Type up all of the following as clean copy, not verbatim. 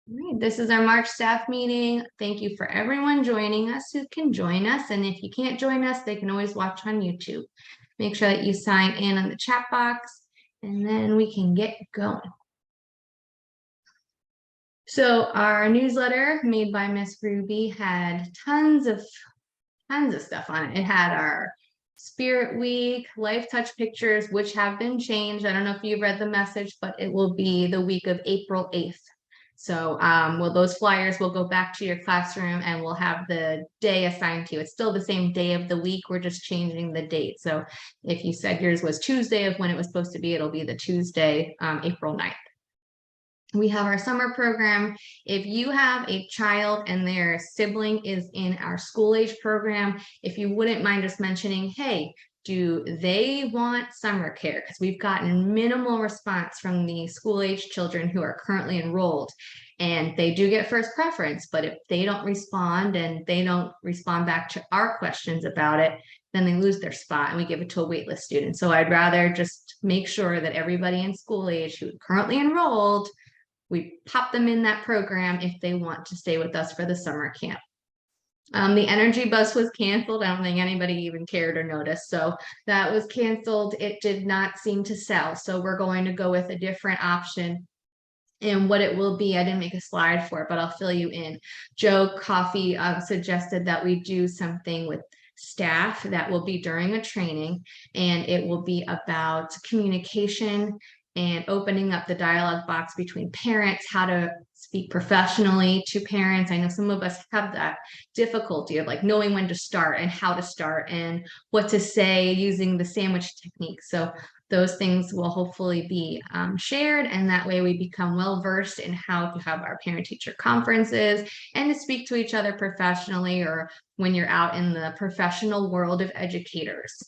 All right, this is our March staff meeting. Thank you for everyone joining us who can join us. And if you can't join us, they can always watch on YouTube. Make sure that you sign in on the chat box and then we can get going. So our newsletter made by Miss Ruby had tons of stuff on it. It had our Spirit Week, Life Touch pictures, which have been changed. I don't know if you've read the message, but it will be the week of April 8th. So well, those flyers will go back to your classroom and we'll have the day assigned to you. It's still the same day of the week. We're just changing the date. So if you said yours was Tuesday of when it was supposed to be, it'll be the Tuesday, April 9th. We have our summer program. If you have a child and their sibling is in our school age program, if you wouldn't mind just mentioning, hey, do they want summer care? Because we've gotten minimal response from the school age children who are currently enrolled. And they do get first preference, but if they don't respond and they don't respond back to our questions about it, then they lose their spot and we give it to a waitlist student. So I'd rather just make sure that everybody in school age who currently enrolled, we pop them in that program if they want to stay with us for the summer camp. The energy bus was canceled. I don't think anybody even cared or noticed. So that was canceled. It did not seem to sell. So we're going to go with a different option. And what it will be, I didn't make a slide for it, but I'll fill you in. Joe Coffey suggested that we do something with staff that will be during a training, and it will be about communication and opening up the dialogue box between parents, how to speak professionally to parents. I know some of us have that difficulty of like knowing when to start and how to start and what to say using the sandwich technique. So those things will hopefully be shared, and that way we become well versed in how to have our parent-teacher conferences and to speak to each other professionally, or when you're out in the professional world of educators.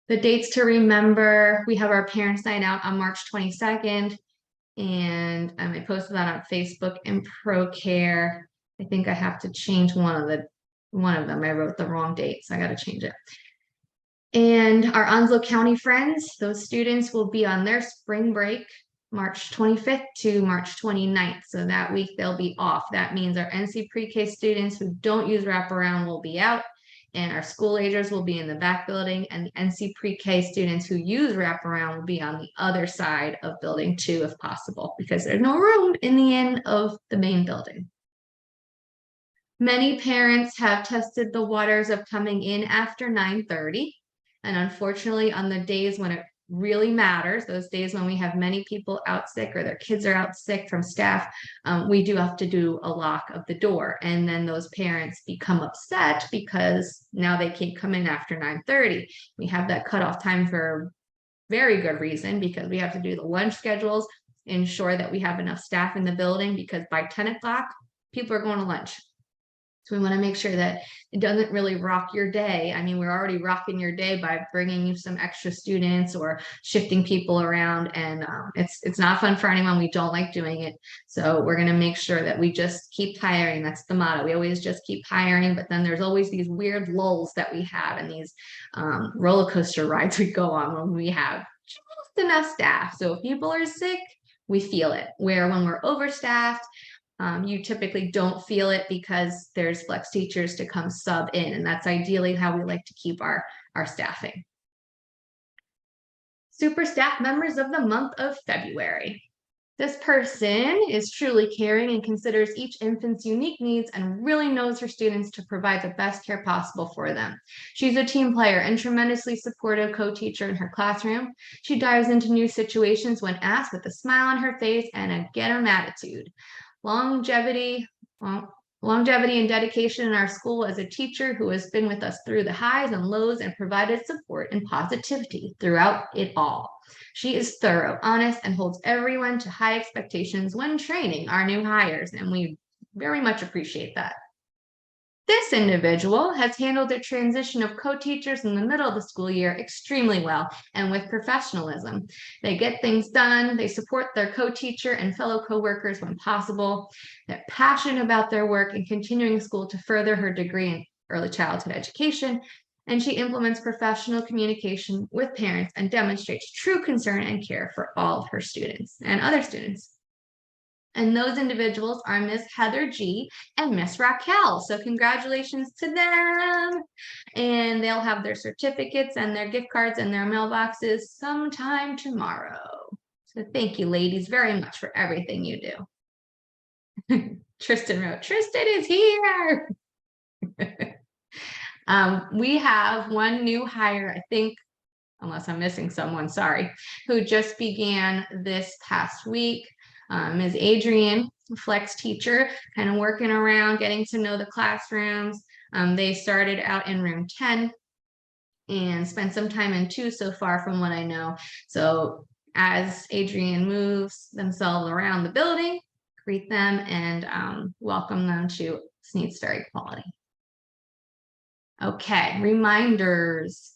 The dates to remember, we have our Parents' Night Out on March 22nd, and I posted that on Facebook and ProCare. I think I have to change one of them. I wrote the wrong date, so I got to change it. And our Onslow County friends, those students will be on their spring break, March 25th to March 29th. So that week they'll be off. That means our NC pre-K students who don't use wraparound will be out, and our school agers will be in the back building, and the NC pre-K students who use wraparound will be on the other side of building 2 if possible, because there's no room in the end of the main building. Many parents have tested the waters of coming in after 9:30. And unfortunately, on the days when it really matters, those days when we have many people out sick or their kids are out sick from staff, we do have to do a lock of the door. And then those parents become upset because now they can't come in after 9:30. We have that cutoff time for a very good reason, because we have to do the lunch schedules, ensure that we have enough staff in the building, because by 10 o'clock, people are going to lunch. So we want to make sure that it doesn't really rock your day. I mean, we're already rocking your day by bringing you some extra students or shifting people around, and it's not fun for anyone. We don't like doing it. So we're going to make sure that we just keep hiring. That's the motto. We always just keep hiring, but then there's always these weird lulls that we have, and these roller coaster rides we go on when we have just enough staff. So if people are sick, we feel it. Where when we're overstaffed, you typically don't feel it because there's flex teachers to come sub in, and that's ideally how we like to keep our staffing. Super staff members of the month of February. This person is truly caring and considers each infant's unique needs and really knows her students to provide the best care possible for them. She's a team player and tremendously supportive co-teacher in her classroom. She dives into new situations when asked with a smile on her face and a get 'em attitude. Longevity and dedication in our school as a teacher who has been with us through the highs and lows and provided support and positivity throughout it all. She is thorough, honest, and holds everyone to high expectations when training our new hires, and we very much appreciate that. This individual has handled the transition of co-teachers in the middle of the school year extremely well and with professionalism. They get things done, they support their co-teacher and fellow co-workers when possible. They're passionate about their work and continuing school to further her degree in early childhood education, and she implements professional communication with parents and demonstrates true concern and care for all of her students and other students. And those individuals are Miss Heather G and Miss Raquel. So congratulations to them. And they'll have their certificates and their gift cards in their mailboxes sometime tomorrow. So thank you, ladies, very much for everything you do. Tristan wrote, Tristan is here. We have one new hire, I think, unless I'm missing someone, sorry, who just began this past week. Ms. Adrienne, flex teacher, kind of working around, getting to know the classrooms. They started out in room 10 and spent some time in 2 so far from what I know. So as Adrienne moves themselves around the building, greet them and welcome them to Snead Ferry Quality. Okay, reminders.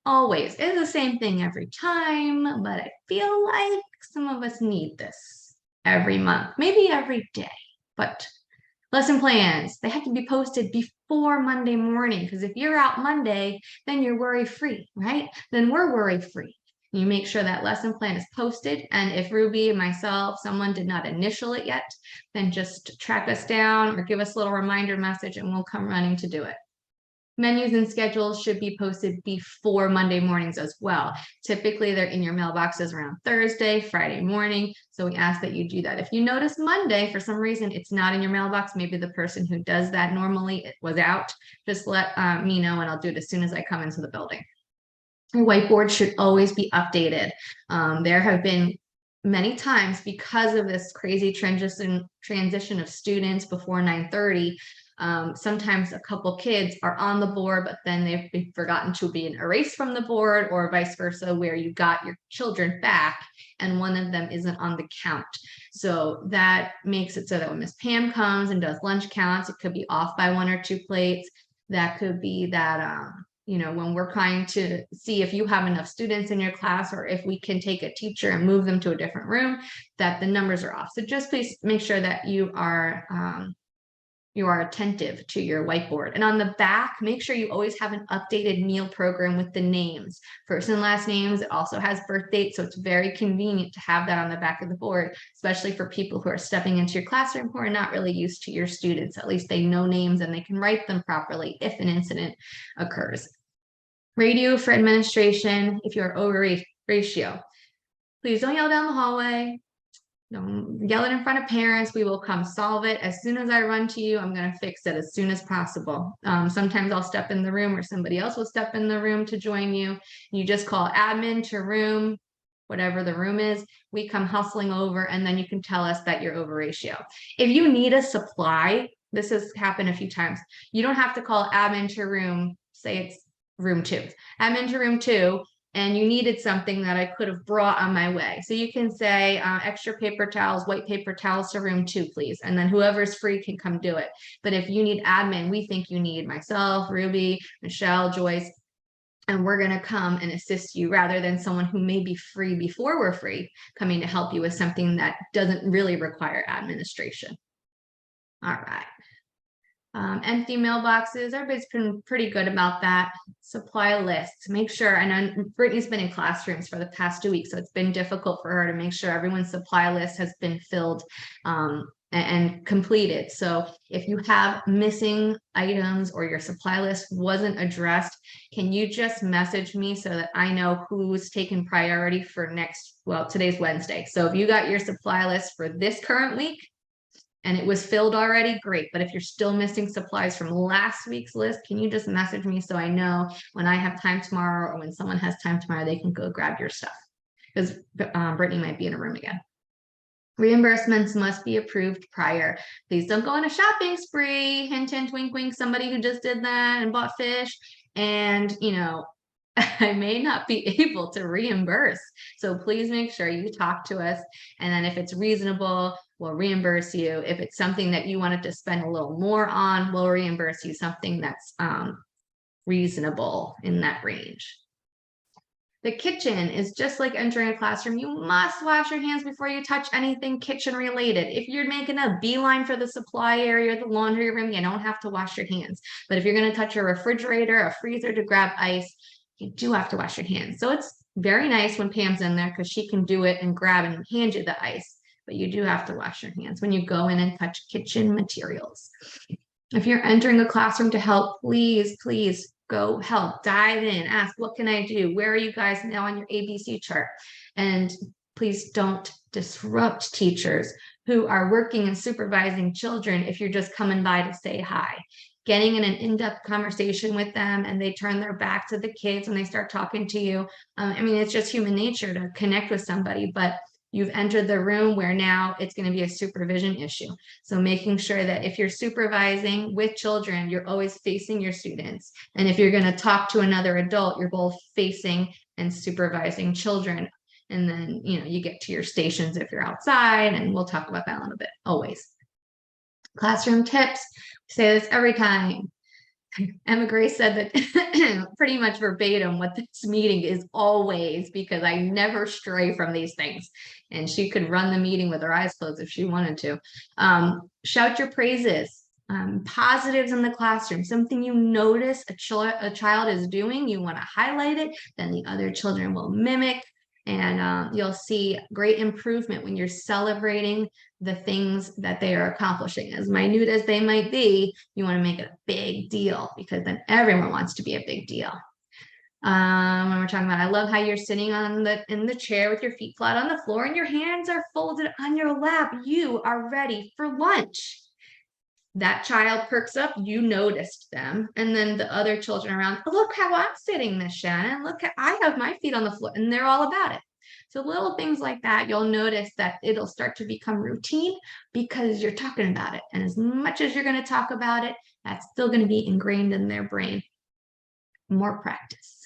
Always, it's the same thing every time, but I feel like some of us need this every month, maybe every day. But lesson plans, they have to be posted before Monday morning, because if you're out Monday, then you're worry-free, right? Then we're worry-free. You make sure that lesson plan is posted, and if Ruby, myself, someone did not initial it yet, then just track us down or give us a little reminder message and we'll come running to do it. Menus and schedules should be posted before Monday mornings as well. Typically, they're in your mailboxes around Thursday, Friday morning. So we ask that you do that. If you notice Monday, for some reason, it's not in your mailbox, maybe the person who does that normally it was out, just let me know and I'll do it as soon as I come into the building. Your whiteboard should always be updated. There have been many times because of this crazy transition of students before 9:30, sometimes a couple kids are on the board, but then they've been forgotten to be erased from the board, or vice versa, where you got your children back and one of them isn't on the count. So that makes it so that when Miss Pam comes and does lunch counts, it could be off by 1 or 2 plates. That could be that, you know, when we're trying to see if you have enough students in your class or if we can take a teacher and move them to a different room, that the numbers are off. So just please make sure that you are attentive to your whiteboard. And on the back, make sure you always have an updated meal program with the names, first and last names. It also has birth dates, so it's very convenient to have that on the back of the board, especially for people who are stepping into your classroom who are not really used to your students. At least they know names and they can write them properly if an incident occurs. Radio for administration, if you're over ratio, please don't yell down the hallway. Don't yell it in front of parents. We will come solve it. As soon as I run to you, I'm going to fix it as soon as possible. Sometimes I'll step in the room or somebody else will step in the room to join you. You just call admin to room, whatever the room is. We come hustling over and then you can tell us that you're over ratio. If you need a supply, this has happened a few times. You don't have to call admin to room, say it's room 2. Admin to room 2. And you needed something that I could have brought on my way. So you can say extra paper towels, white paper towels to room 2, please. And then whoever's free can come do it. But if you need admin, we think you need myself, Ruby, Michelle, Joyce, and we're going to come and assist you rather than someone who may be free before we're free coming to help you with something that doesn't really require administration. All right. Empty mailboxes, everybody's been pretty good about that. Supply lists, make sure, I know Brittany's been in classrooms for the past 2 weeks, so it's been difficult for her to make sure everyone's supply list has been filled and completed. So if you have missing items or your supply list wasn't addressed, can you just message me so that I know who's taken priority for next, well, today's Wednesday. So if you got your supply list for this current week, and it was filled already, great. But if you're still missing supplies from last week's list, can you just message me so I know when I have time tomorrow or when someone has time tomorrow, they can go grab your stuff, because Brittany might be in a room again. Reimbursements must be approved prior. Please don't go on a shopping spree. Hint, hint, wink, wink. Somebody who just did that and bought fish and, you know, I may not be able to reimburse. So please make sure you talk to us. And then if it's reasonable, we'll reimburse you. If it's something that you wanted to spend a little more on, we'll reimburse you something that's reasonable in that range. The kitchen is just like entering a classroom. You must wash your hands before you touch anything kitchen related. If you're making a beeline for the supply area, the laundry room, you don't have to wash your hands. But if you're going to touch a refrigerator, a freezer to grab ice, you do have to wash your hands. So it's very nice when Pam's in there because she can do it and grab and hand you the ice. but you do have to wash your hands when you go in and touch kitchen materials. If you're entering a classroom to help, please go help, dive in, ask, what can I do? Where are you guys now on your ABC chart? And please don't disrupt teachers who are working and supervising children if you're just coming by to say hi. Getting in an in-depth conversation with them and they turn their back to the kids when they start talking to you. I mean, it's just human nature to connect with somebody, but you've entered the room where now it's going to be a supervision issue. So making sure that if you're supervising with children, you're always facing your students. And if you're going to talk to another adult, you're both facing and supervising children. And then, you get to your stations if you're outside, and we'll talk about that in a little bit, always. Classroom tips, we say this every time. Emma Grace said that pretty much verbatim what this meeting is always, because I never stray from these things. And she could run the meeting with her eyes closed if she wanted to. Shout your praises, positives in the classroom, something you notice a child is doing, you want to highlight it, then the other children will mimic. And you'll see great improvement when you're celebrating the things that they are accomplishing. As minute as they might be, you want to make it a big deal, because then everyone wants to be a big deal. When we're talking about, I love how you're sitting in the chair with your feet flat on the floor and your hands are folded on your lap. You are ready for lunch. That child perks up, you noticed them, and then the other children around, oh, look how I'm sitting, Miss Shannon, look, I have my feet on the floor, and they're all about it. So little things like that, you'll notice that it'll start to become routine because you're talking about it. And as much as you're going to talk about it, that's still going to be ingrained in their brain. More practice.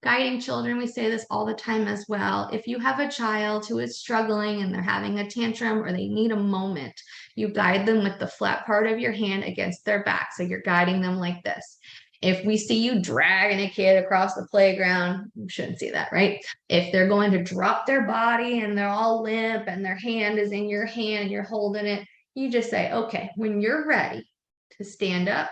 Guiding children, we say this all the time as well. If you have a child who is struggling and they're having a tantrum or they need a moment, you guide them with the flat part of your hand against their back. So you're guiding them like this. If we see you dragging a kid across the playground, you shouldn't see that, right? If they're going to drop their body and they're all limp and their hand is in your hand and you're holding it, you just say, okay, when you're ready to stand up,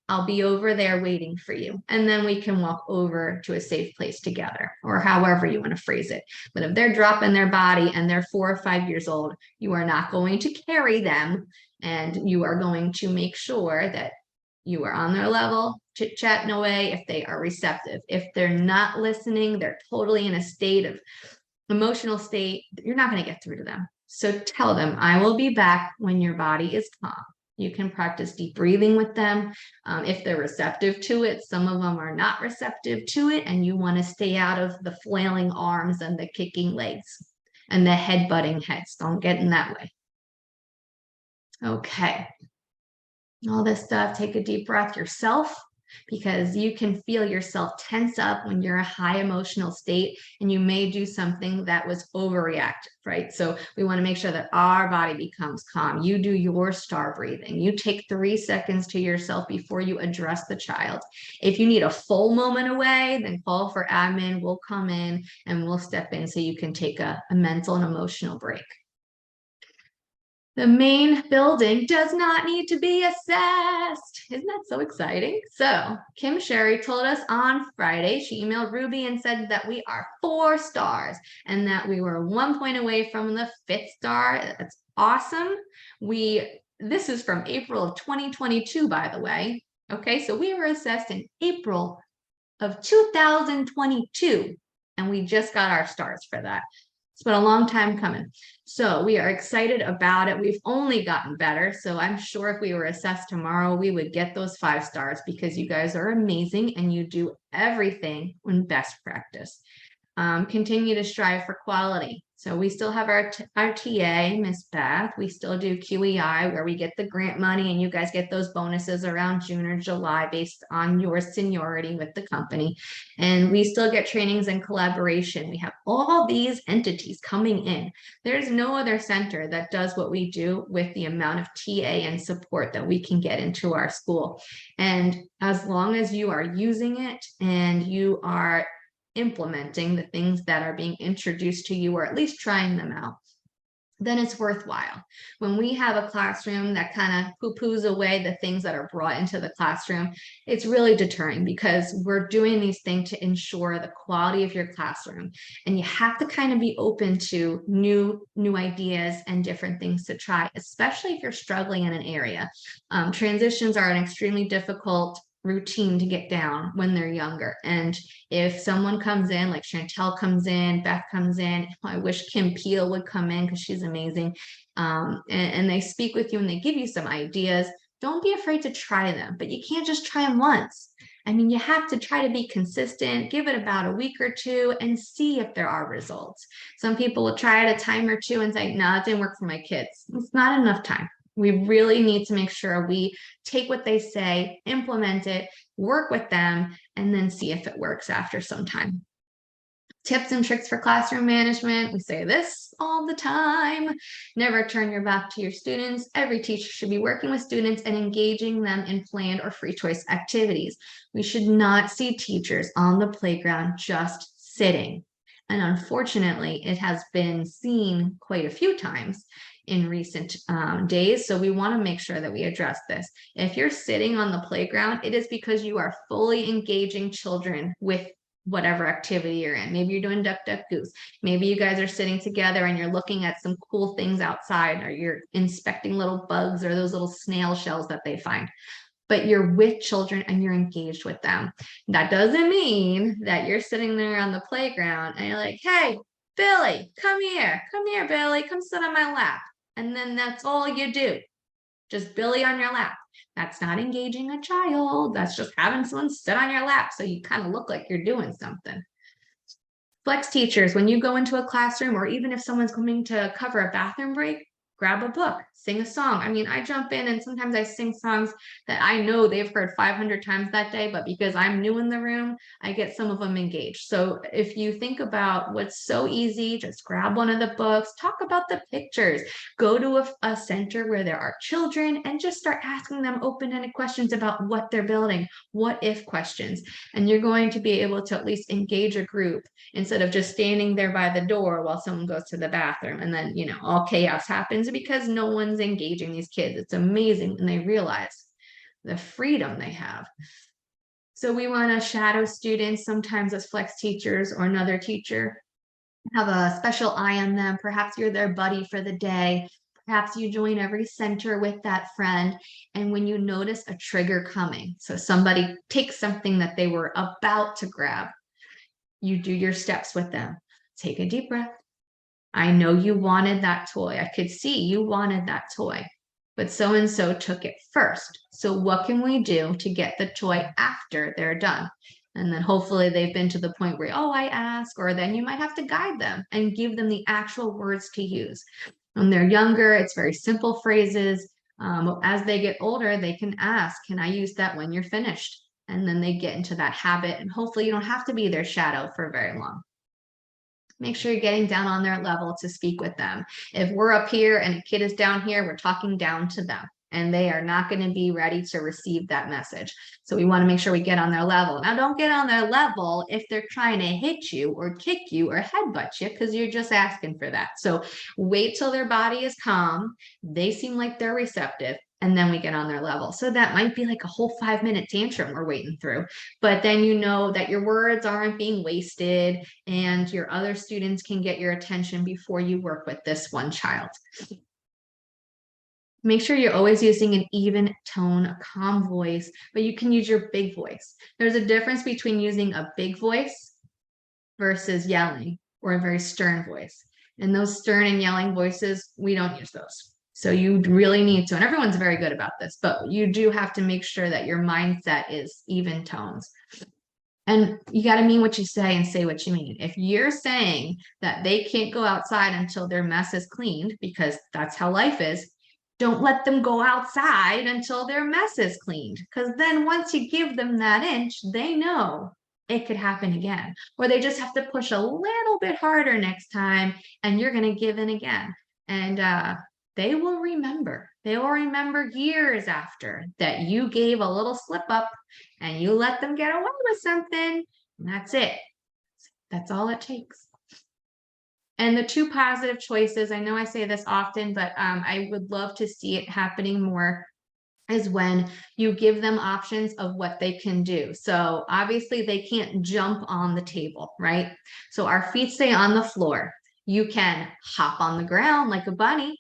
I'll be over there waiting for you. And then we can walk over to a safe place together, or however you want to phrase it. But if they're dropping their body and they're 4 or 5 years old, you are not going to carry them, and you are going to make sure that you are on their level, chit-chatting away if they are receptive. If they're not listening, they're totally in a state of emotional state, you're not going to get through to them. So tell them, I will be back when your body is calm. You can practice deep breathing with them. If they're receptive to it, some of them are not receptive to it, and you want to stay out of the flailing arms and the kicking legs and the head butting heads. Don't get in that way. Okay. All this stuff, take a deep breath yourself, because you can feel yourself tense up when you're in a high emotional state, and you may do something that was overreactive, right? So we want to make sure that our body becomes calm. You do your star breathing. You take 3 seconds to yourself before you address the child. If you need a full moment away, then call for admin. We'll come in and we'll step in so you can take a mental and emotional break. The main building does not need to be assessed. Isn't that so exciting? So Kim Sherry told us on Friday, she emailed Ruby and said that we are 4 stars and that we were 1 point away from the 5th star. That's awesome. This is from April of 2022, by the way. Okay, so we were assessed in April of 2022, and we just got our stars for that. It's been a long time coming. So we are excited about it. We've only gotten better. So I'm sure if we were assessed tomorrow, we would get those 5 stars, because you guys are amazing and you do everything in best practice. Continue to strive for quality. So we still have our TA, Miss Beth. We still do QEI, where we get the grant money and you guys get those bonuses around June or July based on your seniority with the company. And we still get trainings and collaboration. We have all these entities coming in. There's no other center that does what we do with the amount of TA and support that we can get into our school. And as long as you are using it and you are implementing the things that are being introduced to you, or at least trying them out, then it's worthwhile. When we have a classroom that kind of poo-poos away the things that are brought into the classroom, it's really deterring because we're doing these things to ensure the quality of your classroom. And you have to kind of be open to new ideas and different things to try, especially if you're struggling in an area. Transitions are an extremely difficult routine to get down when they're younger. And if someone comes in, like Chantel comes in, Beth comes in, I wish Kim Peel would come in because she's amazing. And they speak with you and they give you some ideas. Don't be afraid to try them, but you can't just try them once. I mean, you have to try to be consistent, give it about a week or two and see if there are results. Some people will try it a time or two and say, no, it didn't work for my kids. It's not enough time. We really need to make sure we take what they say, implement it, work with them, and then see if it works after some time. Tips and tricks for classroom management. We say this all the time. Never turn your back to your students. Every teacher should be working with students and engaging them in planned or free choice activities. We should not see teachers on the playground just sitting. And unfortunately, it has been seen quite a few times in recent days. So we want to make sure that we address this. If you're sitting on the playground, it is because you are fully engaging children with whatever activity you're in. Maybe you're doing duck, duck, goose. Maybe you guys are sitting together and you're looking at some cool things outside, or you're inspecting little bugs or those little snail shells that they find. But you're with children and you're engaged with them. That doesn't mean that you're sitting there on the playground and you're like, hey, Billy, come here, Billy, come sit on my lap. And then that's all you do. Just Billy on your lap. That's not engaging a child. That's just having someone sit on your lap so you kind of look like you're doing something. Flex teachers, when you go into a classroom, or even if someone's coming to cover a bathroom break, grab a book, sing a song. I mean, I jump in and sometimes I sing songs that I know they've heard 500 times that day, but because I'm new in the room, I get some of them engaged. So if you think about what's so easy, just grab one of the books, talk about the pictures, go to a center where there are children and just start asking them open-ended questions about what they're building, what if questions. And you're going to be able to at least engage a group instead of just standing there by the door while someone goes to the bathroom and then, you know, all chaos happens because no one's engaging these kids. It's amazing when they realize the freedom they have. So we want to shadow students sometimes as flex teachers or another teacher, have a special eye on them. Perhaps you're their buddy for the day. Perhaps you join every center with that friend. And when you notice a trigger coming, so somebody takes something that they were about to grab, you do your steps with them. Take a deep breath. I know you wanted that toy. I could see you wanted that toy, but so-and-so took it first. So what can we do to get the toy after they're done? And then hopefully they've been to the point where, oh, I ask, or then you might have to guide them and give them the actual words to use. When they're younger, it's very simple phrases. As they get older, they can ask, can I use that when you're finished? And then they get into that habit, and hopefully you don't have to be their shadow for very long. Make sure you're getting down on their level to speak with them. If we're up here and a kid is down here, we're talking down to them, and they are not going to be ready to receive that message. So we want to make sure we get on their level. Now, don't get on their level if they're trying to hit you or kick you or headbutt you, because you're just asking for that. So wait till their body is calm. They seem like they're receptive, and then we get on their level. So that might be like a whole 5-minute tantrum we're waiting through, but then you know that your words aren't being wasted and your other students can get your attention before you work with this one child. Make sure you're always using an even tone, a calm voice, but you can use your big voice. There's a difference between using a big voice versus yelling or a very stern voice. And those stern and yelling voices, we don't use those. So you really need to, and everyone's very good about this, but you do have to make sure that your mindset is even tones. And you got to mean what you say and say what you mean. If you're saying that they can't go outside until their mess is cleaned, because that's how life is, don't let them go outside until their mess is cleaned. Because then once you give them that inch, they know it could happen again. Or they just have to push a little bit harder next time and you're going to give in again. And they will remember. They will remember years after that you gave a little slip up and you let them get away with something. And that's it. That's all it takes. And the two positive choices, I know I say this often, but I would love to see it happening more, is when you give them options of what they can do. So obviously they can't jump on the table, right? So our feet stay on the floor. You can hop on the ground like a bunny,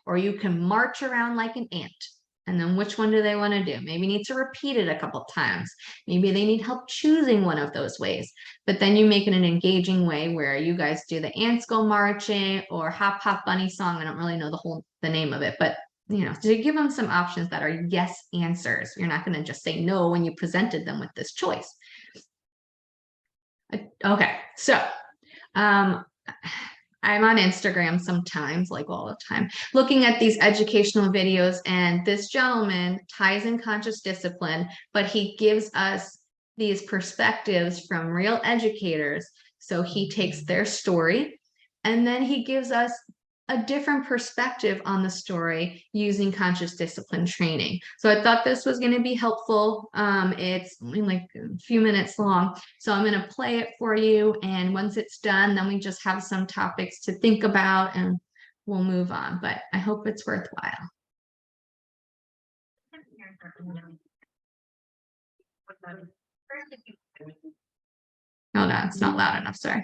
or you can march around like an ant. And then which one do they want to do? Maybe need to repeat it a couple times. Maybe they need help choosing one of those ways. But then you make it an engaging way where you guys do the ants go marching or hop hop bunny song. I don't really know the name of it, but to give them some options that are yes answers. You're not going to just say no when you presented them with this choice. Okay, so I'm on Instagram sometimes, like all the time, looking at these educational videos, and this gentleman ties in conscious discipline, but he gives us these perspectives from real educators. So he takes their story and then he gives us a different perspective on the story using conscious discipline training. So I thought this was going to be helpful. It's only like a few minutes long. So I'm going to play it for you. And once it's done, then we just have some topics to think about and we'll move on. But I hope it's worthwhile. Oh, no, it's not loud enough. Sorry.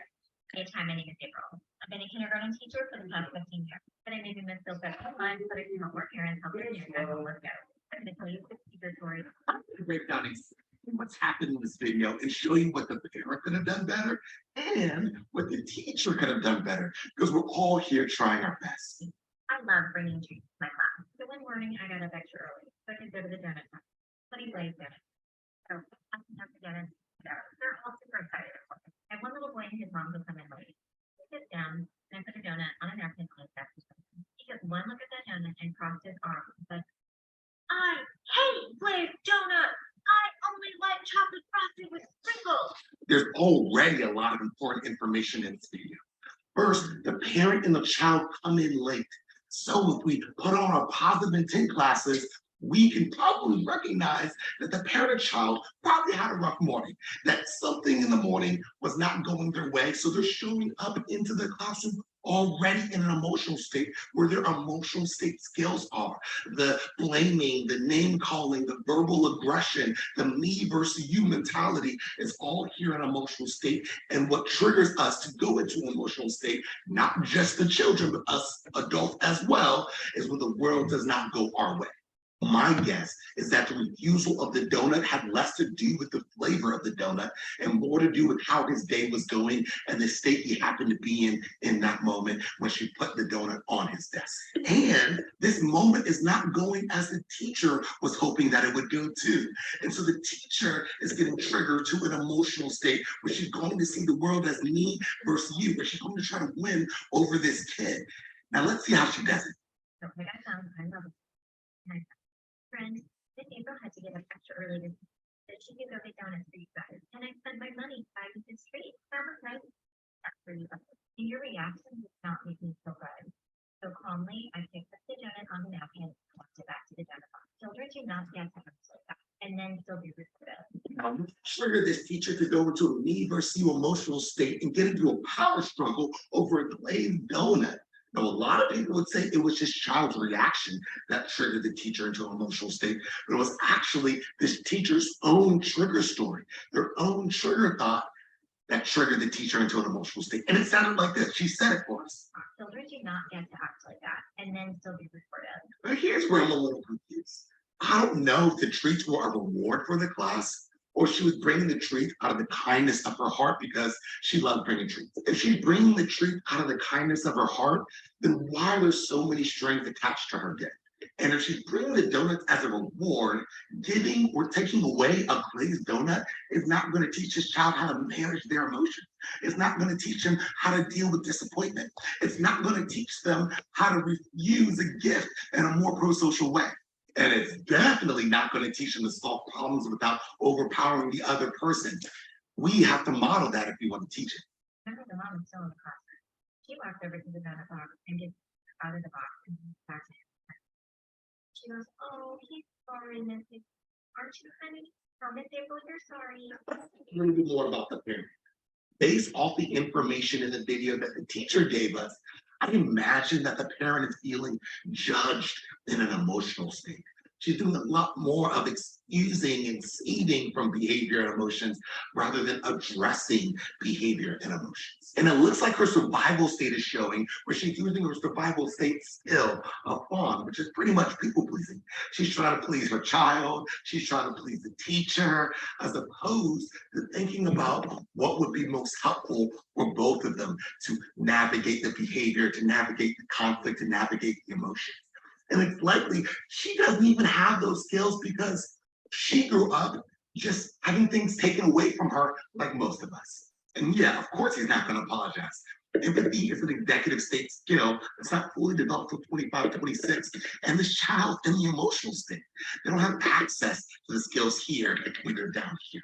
Anytime, my name is April. I've been a kindergarten teacher for the past 15 years, but I maybe miss those better times, but I can help our parents help their kids and work out. I'm going to tell you 6 teacher stories. I'm going to break down exactly what's happened in this video and show you what the parent could have done better and what the teacher could have done better, because we're all here trying our best. I love bringing treats to my class. So one morning, I got up extra early so I could go to the donut shop. But he plays donut. So I can have the donuts. They're all super excited. And one little boy and his mom will come in late. He sits down and I put a donut on a napkin on his desk. He took one look at that donut and crossed his arms and said, "I hate glazed donuts. I only like chocolate frosting with sprinkles." There's already a lot of important information in this video. First, the parent and the child come in late. So if we put on our positive intent classes, we can probably recognize that the parent and child probably had a rough morning, that something in the morning was not going their way. So they're showing up into the classroom already in an emotional state where their emotional state skills are. The blaming, the name calling, the verbal aggression, the me versus you mentality is all here in an emotional state. And what triggers us to go into an emotional state, not just the children, but us adults as well, is when the world does not go our way. My guess is that the refusal of the donut had less to do with the flavor of the donut and more to do with how his day was going and the state he happened to be in that moment when she put the donut on his desk. And this moment is not going as the teacher was hoping that it would go too. And so the teacher is getting triggered to an emotional state where she's going to see the world as me versus you, where she's going to try to win over this kid. Now let's see how she does it. So I got down, I love it. Friend, Miss April had to get up extra early to so she could go get donuts for you guys. And I spent my money buying the street. That was nice. That's for you. And your reaction does not make me feel good. So calmly, I picked up the donut on the napkin and walked it back to the donut box. Children do not get to have like that and then still be reported. Now, trigger this teacher to go into a me versus you emotional state and get into a power struggle over a glazed donut. Now, a lot of people would say it was just child's reaction that triggered the teacher into an emotional state, but it was actually this teacher's own trigger story, their own trigger thought that triggered the teacher into an emotional state. And it sounded like this. She said it for us. Children do not get to act like that and then still be reported. But here's where I'm a little confused. I don't know if the treats were a reward for the class, or she was bringing the treat out of the kindness of her heart because she loved bringing treats. If she's bringing the treat out of the kindness of her heart, then why are there so many strings attached to her day? And if she's bringing the donuts as a reward, giving or taking away a glazed donut is not going to teach this child how to manage their emotions. It's not going to teach them how to deal with disappointment. It's not going to teach them how to refuse a gift in a more pro-social way. And it's definitely not going to teach them to solve problems without overpowering the other person. We have to model that if we want to teach it. Remember, the mom is still in the classroom. She walked over to the donut box and gets out of the box and back to him. She goes, "Oh, he's sorry, Miss April. Aren't you, honey? Oh, Miss April, you're sorry." A little bit more about the parent. Based off the information in the video that the teacher gave us, I imagine that the parent is feeling judged in an emotional state. She's doing a lot more of excusing and saving from behavior and emotions rather than addressing behavior and emotions. And it looks like her survival state is showing where she's using her survival state skill of fawn, which is pretty much people pleasing. She's trying to please her child, she's trying to please the teacher, as opposed to thinking about what would be most helpful for both of them to navigate the behavior, to navigate the conflict, to navigate the emotions. And it's likely she doesn't even have those skills because she grew up just having things taken away from her like most of us. And yeah, of course he's not going to apologize. Empathy is an executive state skill that's not fully developed till 25, 26. And this child in the emotional state, they don't have access to the skills here when they're down here.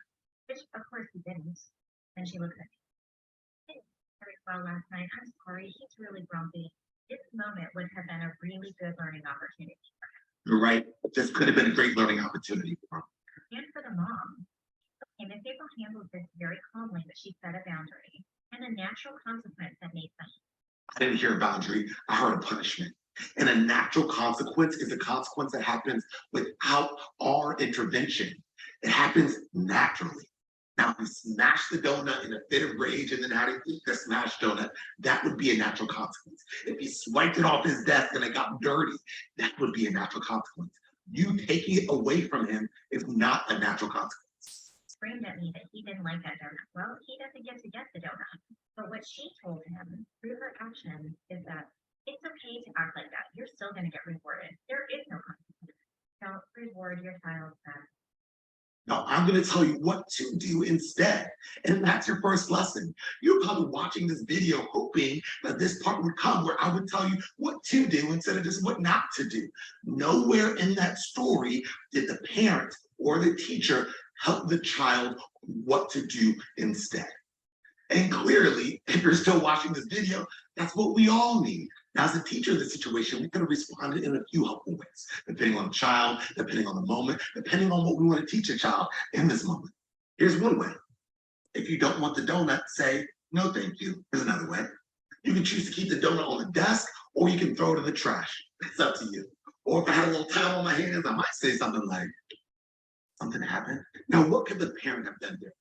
Which of course he didn't. And she looks at me. Hey, very well last night. I'm sorry, he's really grumpy. This moment would have been a really good learning opportunity. You're right. This could have been a great learning opportunity for him. And for the mom. And Miss April handled this very calmly, but she set a boundary and a natural consequence that made sense. I didn't hear a boundary, I heard a punishment. And a natural consequence is a consequence that happens without our intervention. It happens naturally. Now, if you smash the donut in a fit of rage and then had to eat the smashed donut, that would be a natural consequence. If he swiped it off his desk and it got dirty, that would be a natural consequence. You taking it away from him is not a natural consequence. Screamed at me that he didn't like that donut. Well, he doesn't get to get the donut. But what she told him through her action is that it's okay to act like that. You're still going to get rewarded. There is no consequence. Don't reward your child back. Now, I'm going to tell you what to do instead. And that's your first lesson. You're probably watching this video hoping that this part would come where I would tell you what to do instead of just what not to do. Nowhere in that story did the parent or the teacher help the child what to do instead. And clearly, if you're still watching this video, that's what we all need. Now, as a teacher in this situation, we could have responded in a few helpful ways, depending on the child, depending on the moment, depending on what we want to teach a child in this moment. Here's one way. If you don't want the donut, say, no, thank you. Here's another way. You can choose to keep the donut on the desk, or you can throw it in the trash. It's up to you. Or if I had a little towel on my hands, I might say something like, something happened. Now, what could the parent have done there?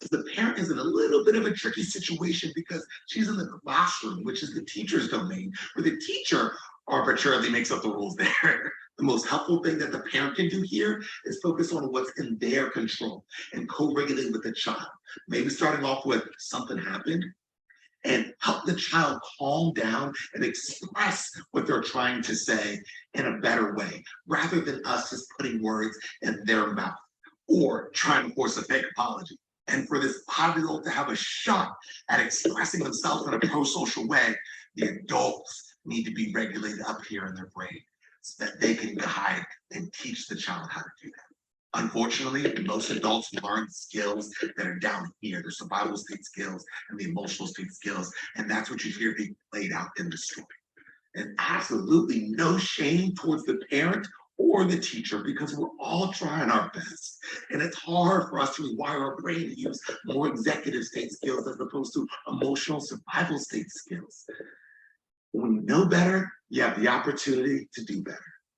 The parent is in a little bit of a tricky situation because she's in the classroom, which is the teacher's domain, where the teacher arbitrarily makes up the rules there. The most helpful thing that the parent can do here is focus on what's in their control and co-regulate with the child. Maybe starting off with something happened and help the child calm down and express what they're trying to say in a better way, rather than us just putting words in their mouth or trying to force a fake apology. And for this 5-year-old to have a shot at expressing themselves in a pro-social way, the adults need to be regulated up here in their brain so that they can guide and teach the child how to do that. Unfortunately, most adults learn skills that are down here, the survival state skills and the emotional state skills, and that's what you hear being played out in the story. And absolutely no shame towards the parent or the teacher, because we're all trying our best. And it's hard for us to rewire our brain to use more executive state skills as opposed to emotional survival state skills. When you know better, you have the opportunity to do better.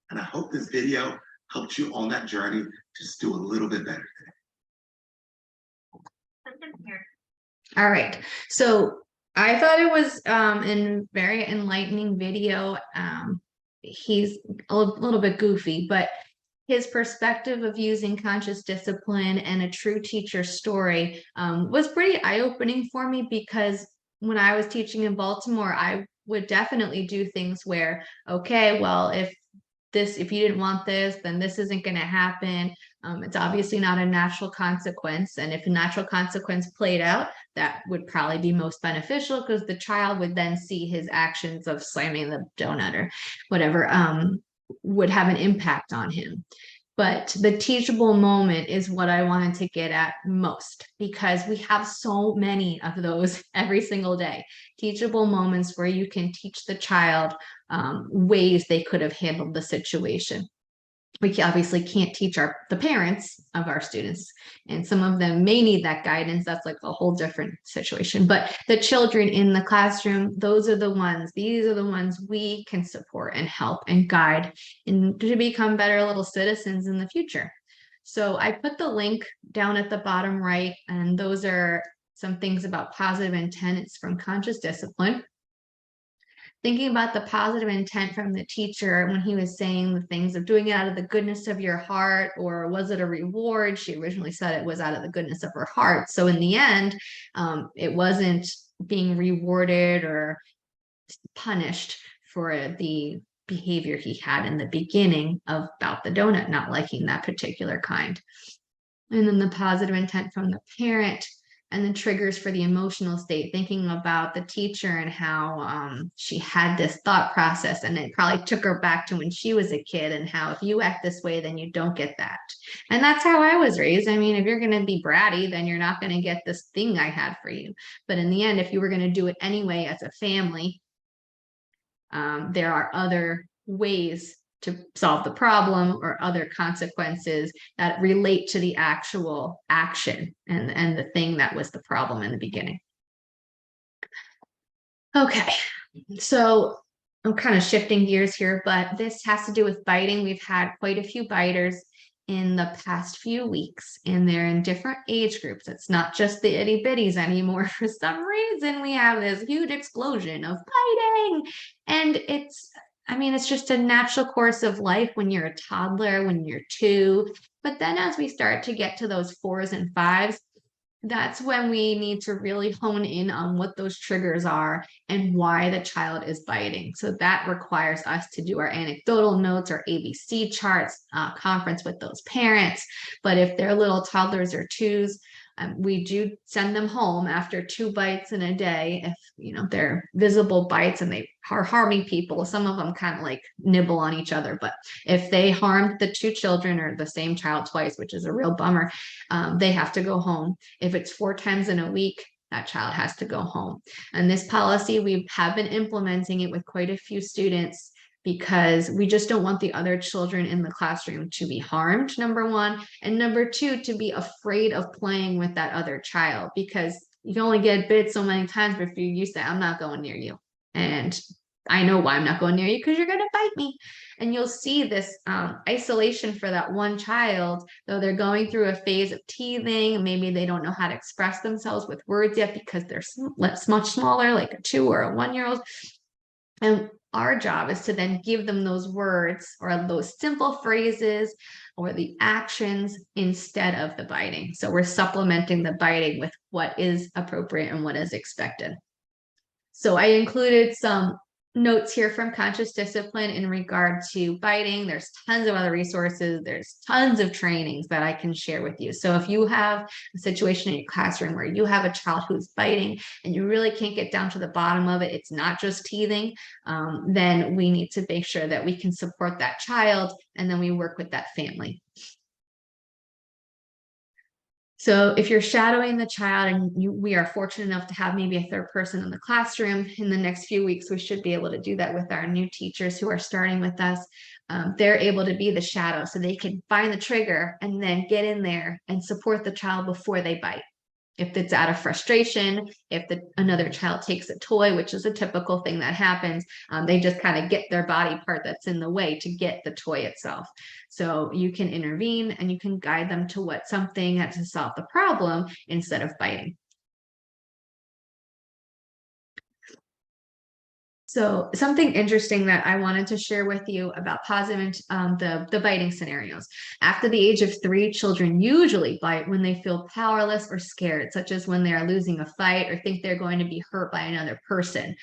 And I hope this video helped you on that journey to just do a little bit better today. All right. So I thought it was a very enlightening video. He's a little bit goofy, but his perspective of using conscious discipline and a true teacher story was pretty eye-opening for me, because when I was teaching in Baltimore, I would definitely do things where, okay, well, if you didn't want this, then this isn't going to happen. It's obviously not a natural consequence. And if a natural consequence played out, that would probably be most beneficial, because the child would then see his actions of slamming the donut or whatever would have an impact on him. But the teachable moment is what I wanted to get at most, because we have so many of those every single day. Teachable moments where you can teach the child ways they could have handled the situation. we obviously can't teach the parents of our students, and some of them may need that guidance. That's like a whole different situation. But the children in the classroom, these are the ones we can support and help and guide and to become better little citizens in the future. So I put the link down at the bottom right, and those are some things about positive intent. It's from Conscious Discipline. Thinking about the positive intent from the teacher when he was saying the things of doing it out of the goodness of your heart, or was it a reward? She originally said it was out of the goodness of her heart. So in the end, it wasn't being rewarded or punished for the behavior he had in the beginning about the donut, not liking that particular kind. And then the positive intent from the parent, and the triggers for the emotional state, thinking about the teacher and how she had this thought process, and it probably took her back to when she was a kid, and how if you act this way, then you don't get that. And that's how I was raised. I mean, if you're going to be bratty, then you're not going to get this thing I had for you. But in the end, if you were going to do it anyway as a family, there are other ways to solve the problem or other consequences that relate to the actual action and the thing that was the problem in the beginning. Okay, so I'm kind of shifting gears here, but this has to do with biting. We've had quite a few biters in the past few weeks, and they're in different age groups. It's not just the itty bitties anymore. For some reason, we have this huge explosion of biting, and it's just a natural course of life when you're a toddler, when you're 2. But then as we start to get to those 4s and 5s, that's when we need to really hone in on what those triggers are and why the child is biting. So that requires us to do our anecdotal notes or ABC charts, conference with those parents. But if they're little toddlers or 2s, we do send them home after 2 bites in a day. If they're visible bites and they are harming people, some of them kind of like nibble on each other. But if they harmed the 2 children or the same child twice, which is a real bummer, they have to go home. If it's 4 times in a week, that child has to go home. And this policy, we have been implementing it with quite a few students, because we just don't want the other children in the classroom to be harmed, number 1, and number 2, to be afraid of playing with that other child, because you can only get bit so many times before you say, I'm not going near you. And I know why I'm not going near you, because you're going to bite me. And you'll see this isolation for that one child, though they're going through a phase of teething. Maybe they don't know how to express themselves with words yet because they're much smaller, like a 2 or a 1-year-old. And our job is to then give them those words or those simple phrases or the actions instead of the biting. So we're supplementing the biting with what is appropriate and what is expected. So I included some notes here from Conscious Discipline in regard to biting. There's tons of other resources. There's tons of trainings that I can share with you. So if you have a situation in your classroom where you have a child who's biting and you really can't get down to the bottom of it, it's not just teething, then we need to make sure that we can support that child, and then we work with that family. So if you're shadowing the child and we are fortunate enough to have maybe a 3rd person in the classroom in the next few weeks, we should be able to do that with our new teachers who are starting with us. They're able to be the shadow, so they can find the trigger and then get in there and support the child before they bite. If it's out of frustration, if another child takes a toy, which is a typical thing that happens, they just kind of get their body part that's in the way to get the toy itself. So you can intervene and you can guide them to something that's to solve the problem instead of biting. So something interesting that I wanted to share with you about positive, the biting scenarios. After the age of 3, children usually bite when they feel powerless or scared, such as when they are losing a fight or think they're going to be hurt by another person.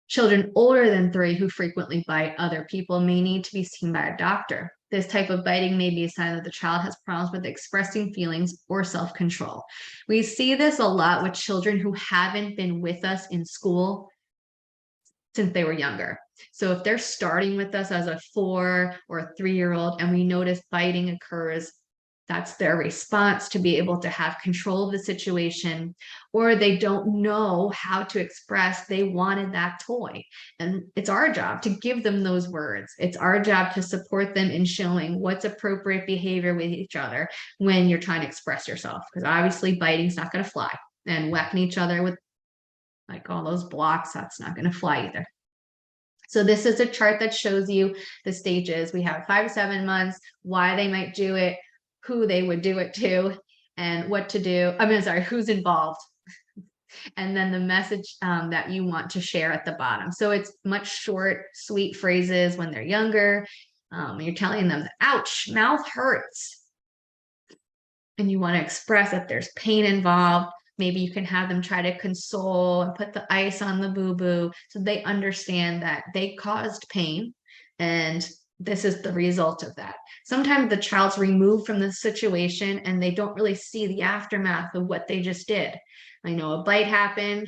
Children older than 3 who frequently bite other people may need to be seen by a doctor. This type of biting may be a sign that the child has problems with expressing feelings or self-control. We see this a lot with children who haven't been with us in school since they were younger. So if they're starting with us as a 4 or a 3-year-old and we notice biting occurs That's their response to be able to have control of the situation, or they don't know how to express they wanted that toy. And it's our job to give them those words. It's our job to support them in showing what's appropriate behavior with each other when you're trying to express yourself. Because obviously biting's not going to fly, and whacking each other with like all those blocks, that's not going to fly either. So this is a chart that shows you the stages. We have 5 to 7 months, why they might do it, who they would do it to, and what to do. I mean, sorry, who's involved. And then the message that you want to share at the bottom. So it's much short, sweet phrases when they're younger. You're telling them, ouch, mouth hurts. And you want to express that there's pain involved. Maybe you can have them try to console and put the ice on the boo-boo so they understand that they caused pain and this is the result of that. Sometimes the child's removed from the situation and they don't really see the aftermath of what they just did. I know a bite happened.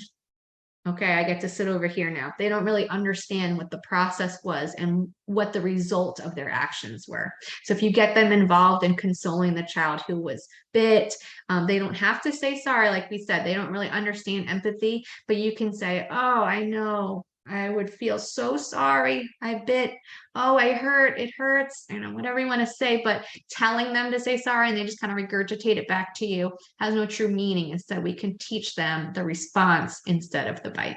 Okay, I get to sit over here now. They don't really understand what the process was and what the result of their actions were. So if you get them involved in consoling the child who was bit, they don't have to say sorry. Like we said, they don't really understand empathy, but you can say, oh, I know. I would feel so sorry. I bit. Oh, I hurt. It hurts. You know, whatever you want to say, but telling them to say sorry and they just kind of regurgitate it back to you has no true meaning. Instead, we can teach them the response instead of the bite.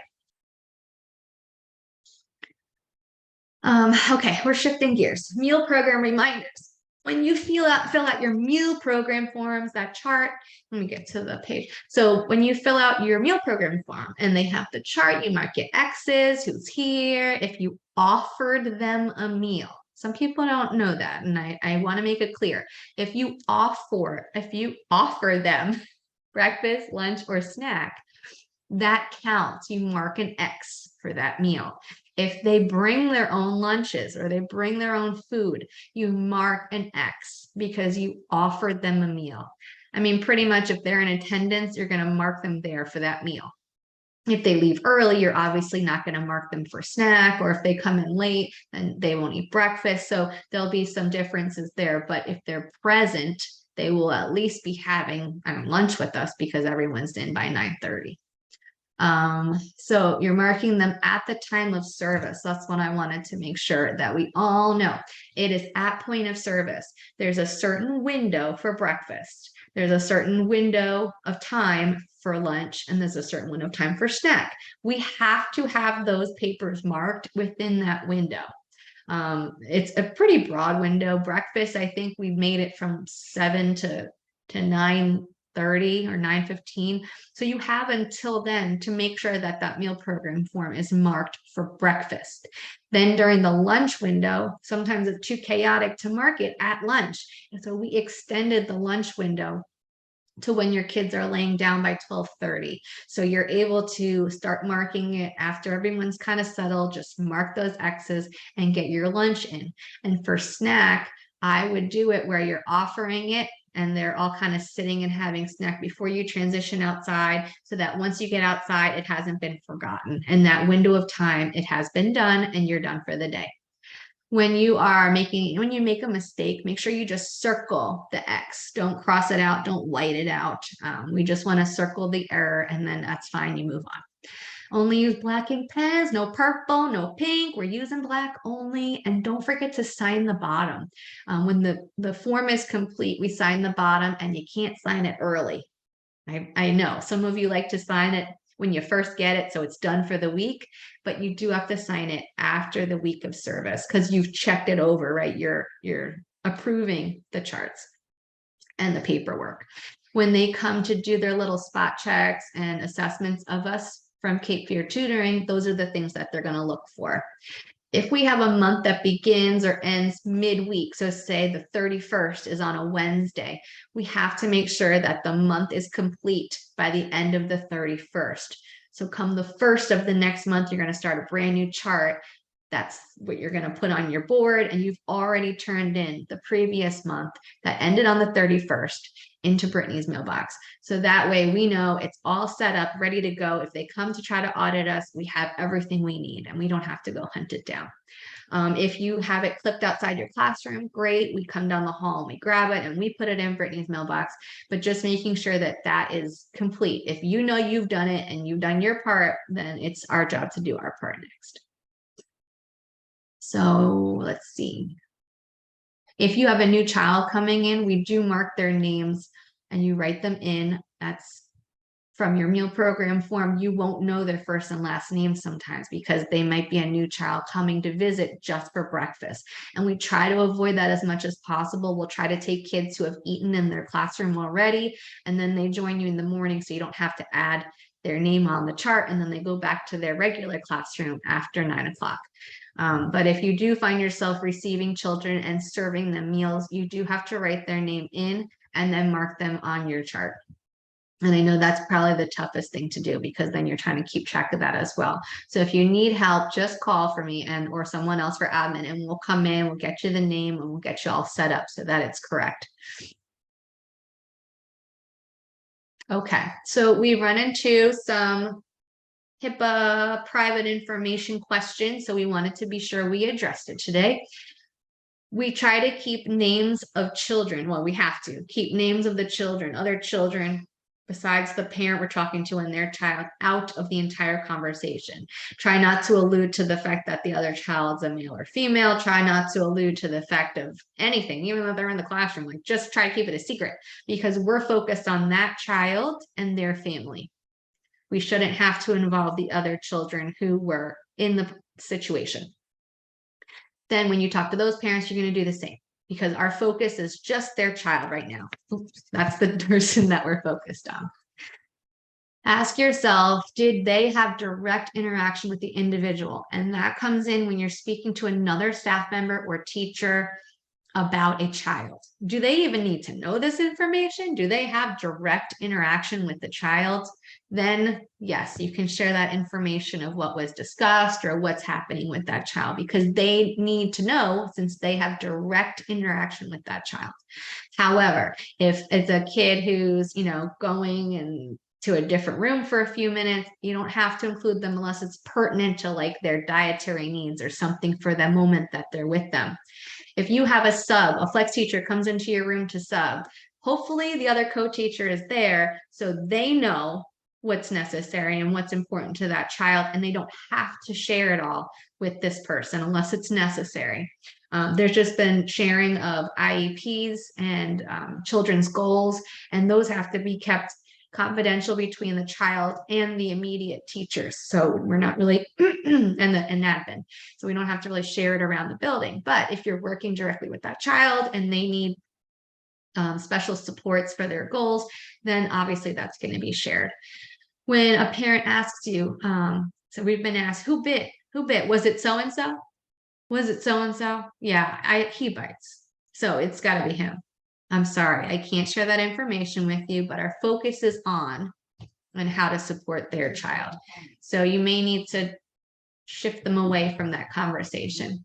Okay, we're shifting gears. Meal program reminders. When you fill out your meal program forms, that chart, let me get to the page. So when you fill out your meal program form and they have the chart, you mark your X's, who's here, if you offered them a meal. Some people don't know that, and I want to make it clear. If you offer them breakfast, lunch, or snack, that counts. You mark an X for that meal. If they bring their own lunches or they bring their own food, you mark an X because you offered them a meal. I mean, pretty much if they're in attendance, you're going to mark them there for that meal. If they leave early, you're obviously not going to mark them for snack, or if they come in late, then they won't eat breakfast. So there'll be some differences there. But if they're present, they will at least be having lunch with us because everyone's in by 9:30. So you're marking them at the time of service. That's what I wanted to make sure that we all know. It is at point of service. There's a certain window for breakfast. There's a certain window of time for lunch, and there's a certain window of time for snack. We have to have those papers marked within that window. It's a pretty broad window. Breakfast, I think we made it from 7 to 9:30 or 9:15. So you have until then to make sure that that meal program form is marked for breakfast. Then during the lunch window, sometimes it's too chaotic to mark it at lunch. And so we extended the lunch window to when your kids are laying down by 12:30. So you're able to start marking it after everyone's kind of settled, just mark those X's and get your lunch in. And for snack, I would do it where you're offering it and they're all kind of sitting and having snack before you transition outside, so that once you get outside, it hasn't been forgotten. And that window of time, it has been done and you're done for the day. When you make a mistake, make sure you just circle the X. Don't cross it out. Don't white it out. We just want to circle the error and then that's fine. You move on. Only use black ink pens, no purple, no pink. We're using black only. And don't forget to sign the bottom. When the form is complete, we sign the bottom and you can't sign it early. I know some of you like to sign it when you first get it, so it's done for the week, but you do have to sign it after the week of service because you've checked it over, right? You're approving the charts and the paperwork. When they come to do their little spot checks and assessments of us from Cape Fear Tutoring, those are the things that they're going to look for. If we have a month that begins or ends midweek, so say the 31st is on a Wednesday, we have to make sure that the month is complete by the end of the 31st. So come the 1st of the next month, you're going to start a brand new chart. That's what you're going to put on your board, and you've already turned in the previous month that ended on the 31st into Brittany's mailbox. So that way we know it's all set up, ready to go. If they come to try to audit us, we have everything we need and we don't have to go hunt it down. If you have it clipped outside your classroom, great. We come down the hall and we grab it and we put it in Brittany's mailbox, but just making sure that that is complete. If you know you've done it and you've done your part, then it's our job to do our part next. So let's see. If you have a new child coming in, we do mark their names and you write them in. That's from your meal program form. You won't know their first and last name sometimes because they might be a new child coming to visit just for breakfast. And we try to avoid that as much as possible. We'll try to take kids who have eaten in their classroom already, and then they join you in the morning so you don't have to add their name on the chart, and then they go back to their regular classroom after 9 o'clock. But if you do find yourself receiving children and serving them meals, you do have to write their name in and then mark them on your chart. And I know that's probably the toughest thing to do because then you're trying to keep track of that as well. So if you need help, just call for me and or someone else for admin, and we'll come in, we'll get you the name, and we'll get you all set up so that it's correct. Okay, so we run into some HIPAA private information questions, so we wanted to be sure we addressed it today. We try to keep names of children. Well, we have to keep names of the children, other children besides the parent we're talking to and their child, out of the entire conversation. Try not to allude to the fact that the other child's a male or female. Try not to allude to the fact of anything, even though they're in the classroom. Like, just try to keep it a secret because we're focused on that child and their family. We shouldn't have to involve the other children who were in the situation. Then when you talk to those parents, you're going to do the same because our focus is just their child right now. Oops, that's the person that we're focused on. Ask yourself, did they have direct interaction with the individual? And that comes in when you're speaking to another staff member or teacher about a child. Do they even need to know this information? Do they have direct interaction with the child? Then yes, you can share that information of what was discussed or what's happening with that child, because they need to know since they have direct interaction with that child. However, if it's a kid who's, going and to a different room for a few minutes, you don't have to include them unless it's pertinent to like their dietary needs or something for the moment that they're with them. If you have a flex teacher comes into your room to sub, hopefully the other co-teacher is there so they know what's necessary and what's important to that child, and they don't have to share it all with this person unless it's necessary. There's just been sharing of IEPs and children's goals, and those have to be kept confidential between the child and the immediate teachers. So we're not really, and admin. So we don't have to really share it around the building. But if you're working directly with that child and they need special supports for their goals, then obviously that's going to be shared. When a parent asks you, so we've been asked, who bit? Who bit? Was it so-and-so? Was it so-and-so? Yeah, he bites. So it's got to be him. I'm sorry, I can't share that information with you, but our focus is on how to support their child. So you may need to shift them away from that conversation.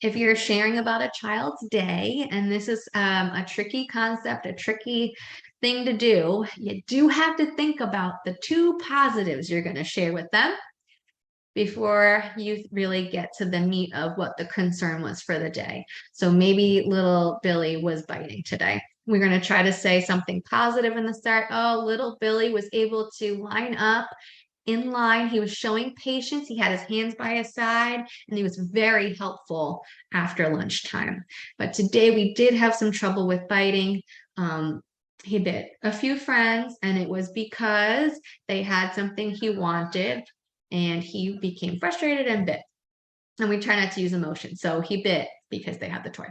If you're sharing about a child's day, and this is a tricky concept, a tricky thing to do, you do have to think about the 2 positives you're going to share with them before you really get to the meat of what the concern was for the day. So maybe little Billy was biting today. We're going to try to say something positive in the start. Oh, little Billy was able to line up in line. He was showing patience. He had his hands by his side, and he was very helpful after lunchtime. But today we did have some trouble with biting. He bit a few friends, and it was because they had something he wanted, and he became frustrated and bit. And we try not to use emotion. So he bit because they had the toy.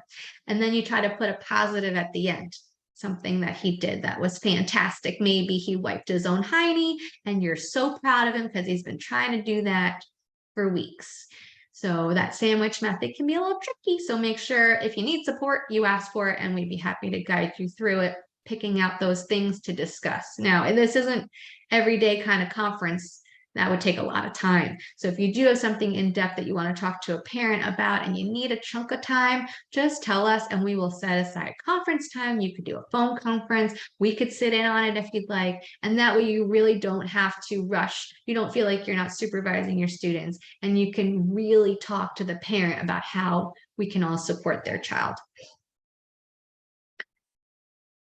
And then you try to put a positive at the end, something that he did that was fantastic. Maybe he wiped his own hiney and you're so proud of him because he's been trying to do that for weeks. So that sandwich method can be a little tricky. So make sure if you need support, you ask for it, and we'd be happy to guide you through it, picking out those things to discuss. Now, this isn't everyday kind of conference. That would take a lot of time. So if you do have something in depth that you want to talk to a parent about and you need a chunk of time, just tell us and we will set aside conference time. You could do a phone conference. We could sit in on it if you'd like. And that way you really don't have to rush. You don't feel like you're not supervising your students, and you can really talk to the parent about how we can all support their child.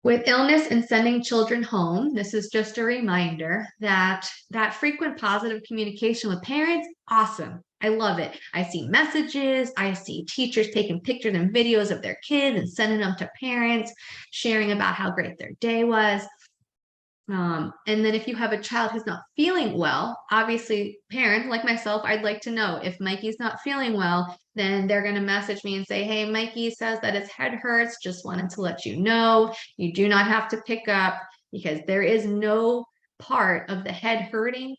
With illness and sending children home, this is just a reminder that frequent positive communication with parents, awesome. I love it. I see messages, I see teachers taking pictures and videos of their kids and sending them to parents, sharing about how great their day was. And then if you have a child who's not feeling well, obviously parents like myself, I'd like to know if Mikey's not feeling well, then they're going to message me and say, hey, Mikey says that his head hurts. Just wanted to let you know, you do not have to pick up, because there is no part of the head hurting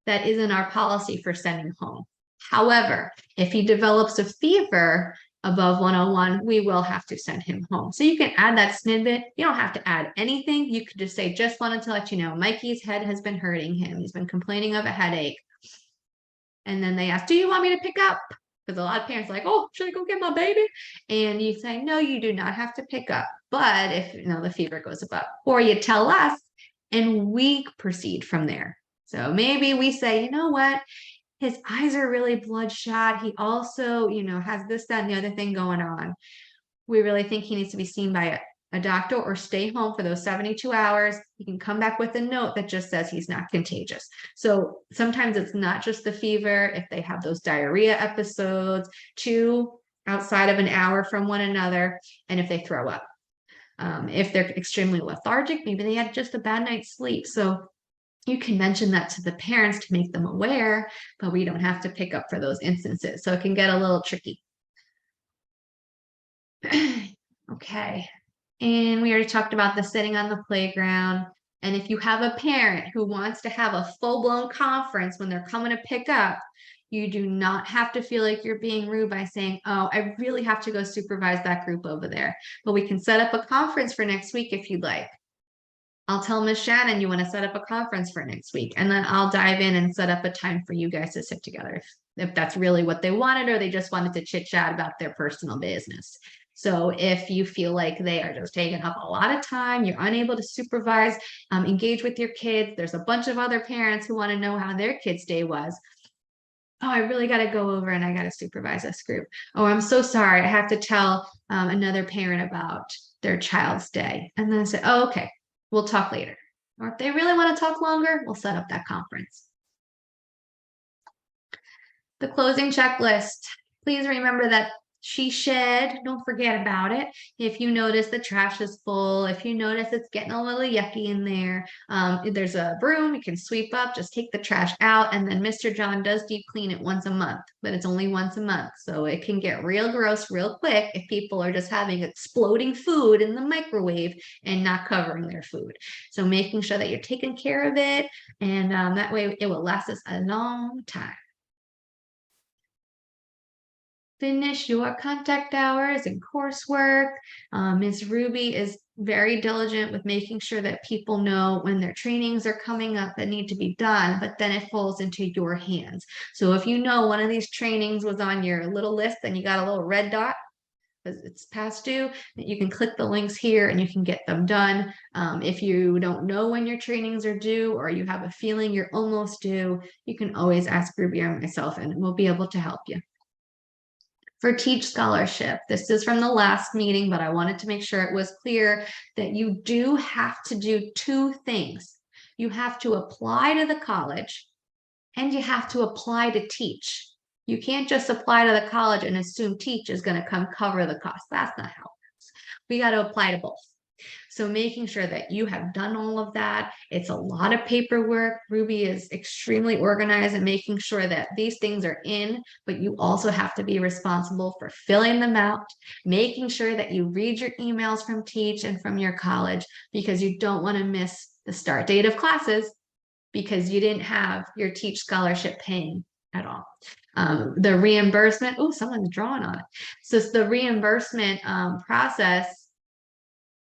that is in our policy for sending home. However, if he develops a fever above 101, we will have to send him home. So you can add that snippet. You don't have to add anything. You could just say, just wanted to let you know, Mikey's head has been hurting him. He's been complaining of a headache. And then they ask, do you want me to pick up? Because a lot of parents are like, oh, should I go get my baby? And you say, no, you do not have to pick up. But if the fever goes above, or you tell us and we proceed from there. So maybe we say, you know what? His eyes are really bloodshot. He also, has this, that, and the other thing going on. We really think he needs to be seen by a doctor or stay home for those 72 hours. He can come back with a note that just says he's not contagious. So sometimes it's not just the fever. If they have those diarrhea episodes, 2 outside of an hour from one another, and if they throw up. If they're extremely lethargic, maybe they had just a bad night's sleep. So you can mention that to the parents to make them aware, but we don't have to pick up for those instances. So it can get a little tricky. Okay. And we already talked about the sitting on the playground. And if you have a parent who wants to have a full-blown conference when they're coming to pick up, you do not have to feel like you're being rude by saying, oh, I really have to go supervise that group over there. But we can set up a conference for next week if you'd like. I'll tell Miss Shannon you want to set up a conference for next week, and then I'll dive in and set up a time for you guys to sit together if that's really what they wanted, or they just wanted to chit chat about their personal business. So if you feel like they are just taking up a lot of time, you're unable to supervise, engage with your kids, there's a bunch of other parents who want to know how their kid's day was. Oh, I really got to go over and I got to supervise this group. Oh, I'm so sorry. I have to tell another parent about their child's day. And then say, oh, okay, we'll talk later. Or if they really want to talk longer, we'll set up that conference. The closing checklist. Please remember that she shed, don't forget about it. If you notice the trash is full, if you notice it's getting a little yucky in there, if there's a broom, you can sweep up, just take the trash out. And then Mr. John does deep clean it once a month, but it's only once a month. So it can get real gross real quick if people are just having exploding food in the microwave and not covering their food. So making sure that you're taking care of it, and that way it will last us a long time. Finish your contact hours and coursework. Ms. Ruby is very diligent with making sure that people know when their trainings are coming up that need to be done, but then it falls into your hands. So if you know one of these trainings was on your little list and you got a little red dot because it's past due, you can click the links here and you can get them done. If you don't know when your trainings are due, or you have a feeling you're almost due, you can always ask Ruby or myself and we'll be able to help you. For Teach Scholarship, this is from the last meeting, but I wanted to make sure it was clear that you do have to do 2 things. You have to apply to the college and you have to apply to teach. You can't just apply to the college and assume teach is going to come cover the cost. That's not how it works. We got to apply to both. So making sure that you have done all of that. It's a lot of paperwork. Ruby is extremely organized and making sure that these things are in, but you also have to be responsible for filling them out, making sure that you read your emails from Teach and from your college, because you don't want to miss the start date of classes because you didn't have your Teach Scholarship paying at all. The reimbursement, oh, someone's drawing on it. So the reimbursement process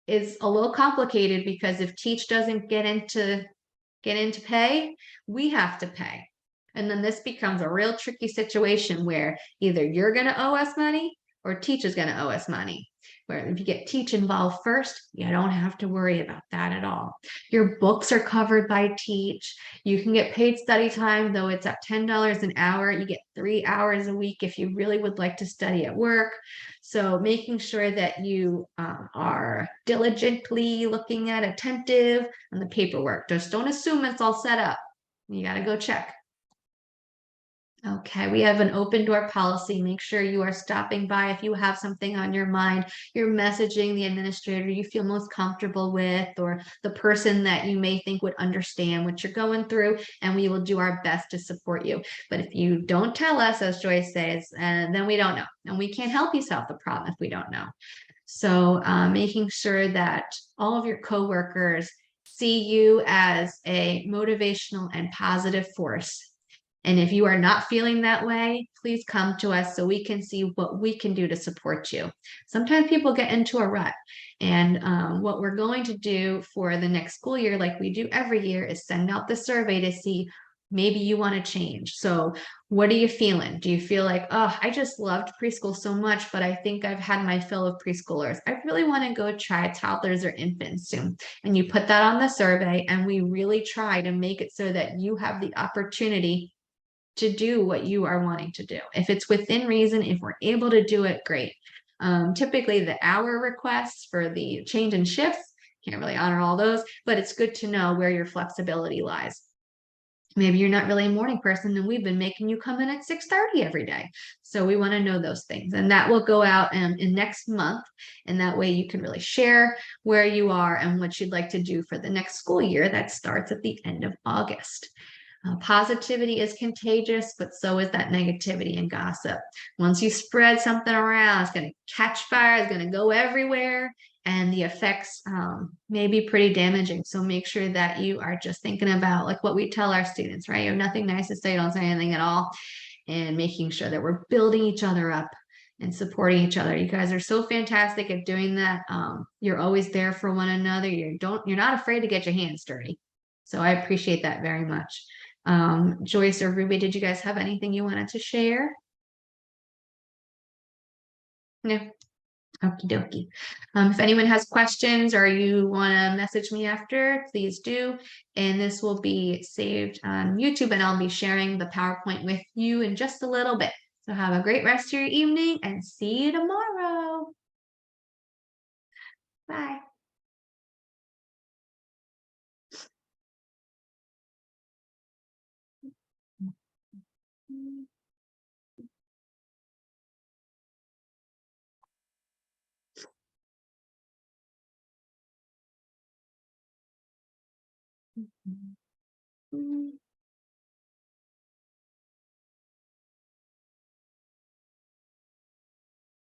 is a little complicated because if Teach doesn't get into pay, we have to pay. And then this becomes a real tricky situation where either you're going to owe us money or Teach is going to owe us money. Where if you get Teach involved first, you don't have to worry about that at all. Your books are covered by Teach. You can get paid study time, though it's at $10 an hour. You get 3 hours a week if you really would like to study at work. So making sure that you are diligently looking at, attentive on the paperwork. Just don't assume it's all set up. You got to go check. Okay, we have an open door policy. Make sure you are stopping by if you have something on your mind. You're messaging the administrator you feel most comfortable with, or the person that you may think would understand what you're going through, and we will do our best to support you. But if you don't tell us, as Joyce says, then we don't know, and we can't help you solve the problem if we don't know. So making sure that all of your coworkers see you as a motivational and positive force. And if you are not feeling that way, please come to us so we can see what we can do to support you. Sometimes people get into a rut. And what we're going to do for the next school year, like we do every year, is send out the survey to see maybe you want to change. So what are you feeling? Do you feel like, oh, I just loved preschool so much, but I think I've had my fill of preschoolers. I really want to go try toddlers or infants soon. And you put that on the survey, and we really try to make it so that you have the opportunity to do what you are wanting to do. If it's within reason, if we're able to do it, great. Typically the hour requests for the change in shifts, can't really honor all those, but it's good to know where your flexibility lies. Maybe you're not really a morning person and we've been making you come in at 6:30 every day. So we want to know those things, and that will go out in next month. And that way you can really share where you are and what you'd like to do for the next school year that starts at the end of August. Positivity is contagious, but so is that negativity and gossip. Once you spread something around, it's going to catch fire, it's going to go everywhere, and the effects may be pretty damaging. So make sure that you are just thinking about like what we tell our students, right? You have nothing nice to say, don't say anything at all, and making sure that we're building each other up and supporting each other. You guys are so fantastic at doing that. You're always there for one another. You're not afraid to get your hands dirty. So I appreciate that very much. Joyce or Ruby, did you guys have anything you wanted to share? No. Okie dokie. If anyone has questions or you want to message me after, please do. And this will be saved on YouTube, and I'll be sharing the PowerPoint with you in just a little bit. So have a great rest of your evening and see you tomorrow. Bye. Mm-hmm.